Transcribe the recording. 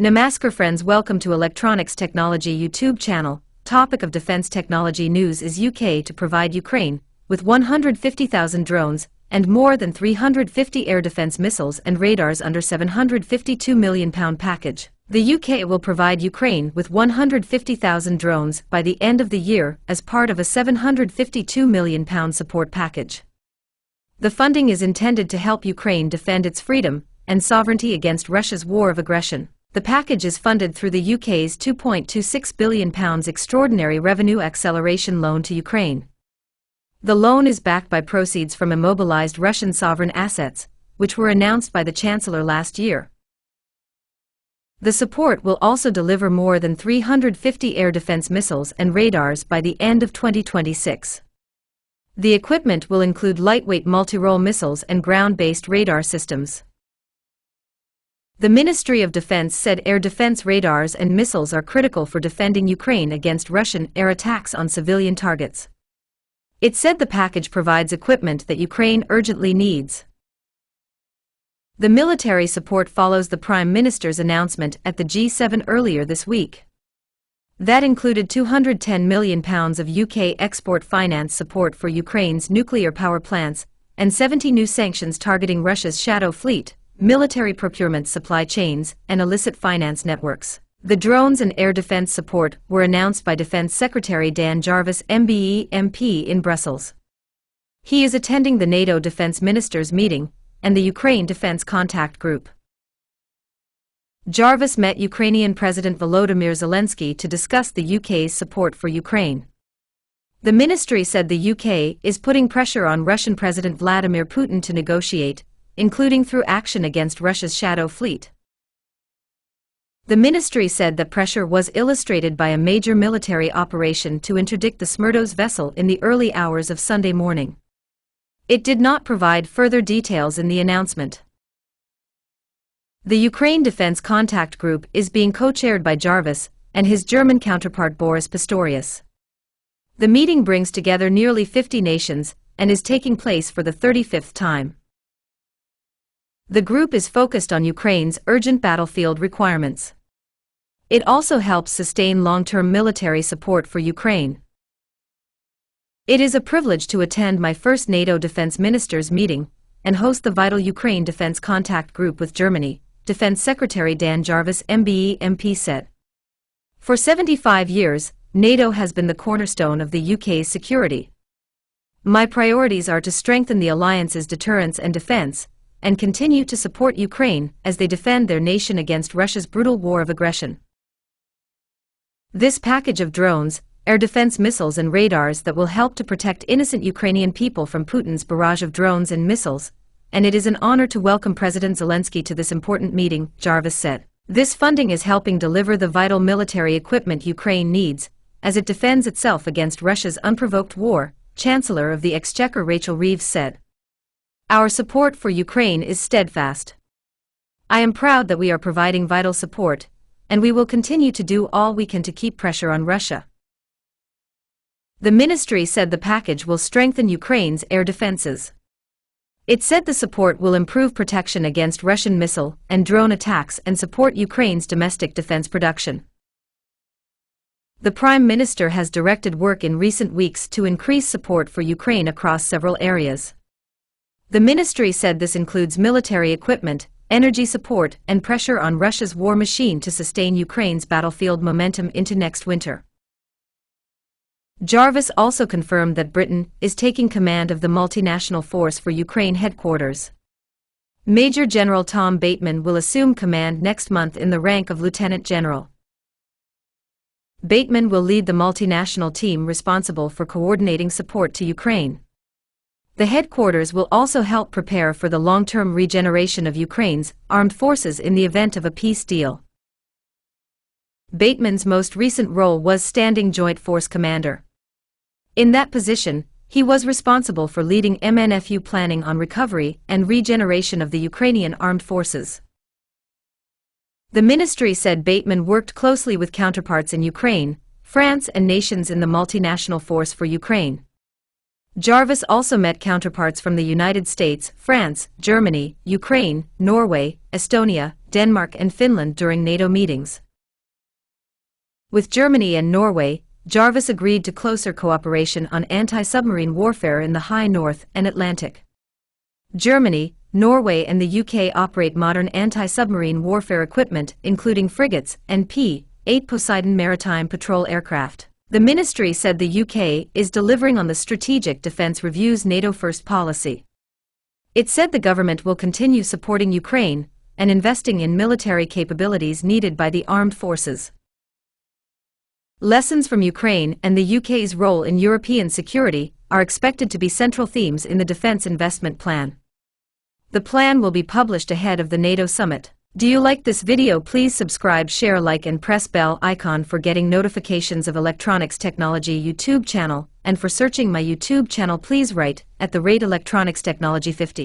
Namaskar friends, welcome to Electronics Technology YouTube channel. Topic of defense technology news is UK to provide Ukraine with 150,000 drones and more than 350 air defense missiles and radars under £752 million package. The UK will provide Ukraine with 150,000 drones by the end of the year as part of a £752 million support package. The funding is intended to help Ukraine defend its freedom and sovereignty against Russia's war of aggression. The package is funded through the UK's £2.26 billion Extraordinary Revenue Acceleration Loan to Ukraine. The loan is backed by proceeds from immobilized Russian sovereign assets, which were announced by the Chancellor last year. The support will also deliver more than 350 air defense missiles and radars by the end of 2026. The equipment will include lightweight multi-role missiles and ground-based radar systems. The Ministry of Defense said air defense radars and missiles are critical for defending Ukraine against Russian air attacks on civilian targets. It said the package provides equipment that Ukraine urgently needs. The military support follows the Prime Minister's announcement at the G7 earlier this week. That included £210 million of UK export finance support for Ukraine's nuclear power plants and 70 new sanctions targeting Russia's shadow fleet, military procurement supply chains, and illicit finance networks. The drones and air defense support were announced by Defense Secretary Dan Jarvis MBE MP in Brussels. He is attending the NATO Defense Ministers meeting and the Ukraine Defense Contact Group. Jarvis met Ukrainian President Volodymyr Zelensky to discuss the UK's support for Ukraine. The ministry said the UK is putting pressure on Russian President Vladimir Putin to negotiate, including through action against Russia's shadow fleet. The ministry said that pressure was illustrated by a major military operation to interdict the Smerdos vessel in the early hours of Sunday morning. It did not provide further details in the announcement. The Ukraine Defense Contact Group is being co-chaired by Jarvis and his German counterpart Boris Pistorius. The meeting brings together nearly 50 nations and is taking place for the 35th time. The group is focused on Ukraine's urgent battlefield requirements. It also helps sustain long-term military support for Ukraine. It is a privilege to attend my first NATO Defense Ministers meeting and host the vital Ukraine Defense Contact Group with Germany, Defense Secretary Dan Jarvis MBE MP said. For 75 years, NATO has been the cornerstone of the UK's security. My priorities are to strengthen the alliance's deterrence and defense, and continue to support Ukraine as they defend their nation against Russia's brutal war of aggression. This package of drones, air defense missiles and radars that will help to protect innocent Ukrainian people from Putin's barrage of drones and missiles, and it is an honor to welcome President Zelensky to this important meeting, Jarvis said. This funding is helping deliver the vital military equipment Ukraine needs, as it defends itself against Russia's unprovoked war, Chancellor of the Exchequer Rachel Reeves said. Our support for Ukraine is steadfast. I am proud that we are providing vital support, and we will continue to do all we can to keep pressure on Russia. The ministry said the package will strengthen Ukraine's air defenses. It said the support will improve protection against Russian missile and drone attacks and support Ukraine's domestic defense production. The Prime Minister has directed work in recent weeks to increase support for Ukraine across several areas. The ministry said this includes military equipment, energy support, and pressure on Russia's war machine to sustain Ukraine's battlefield momentum into next winter. Jarvis also confirmed that Britain is taking command of the multinational force for Ukraine headquarters. Major General Tom Bateman will assume command next month in the rank of Lieutenant General. Bateman will lead the multinational team responsible for coordinating support to Ukraine. The headquarters will also help prepare for the long-term regeneration of Ukraine's armed forces in the event of a peace deal. Bateman's most recent role was Standing Joint Force Commander. In that position, he was responsible for leading MNFU planning on recovery and regeneration of the Ukrainian armed forces. The ministry said Bateman worked closely with counterparts in Ukraine, France, and nations in the multinational force for Ukraine. Jarvis also met counterparts from the United States, France, Germany, Ukraine, Norway, Estonia, Denmark and Finland during NATO meetings. With Germany and Norway, Jarvis agreed to closer cooperation on anti-submarine warfare in the High North and Atlantic. Germany, Norway and the UK operate modern anti-submarine warfare equipment, including frigates and P-8 Poseidon maritime patrol aircraft. The ministry said the UK is delivering on the Strategic Defence Review's NATO First policy. It said the government will continue supporting Ukraine and investing in military capabilities needed by the armed forces. Lessons from Ukraine and the UK's role in European security are expected to be central themes in the Defence Investment Plan. The plan will be published ahead of the NATO summit. Do you like this video? Please subscribe, share, like and press bell icon for getting notifications of Electronics Technology YouTube channel, and for searching my YouTube channel please write @electronics technology 50.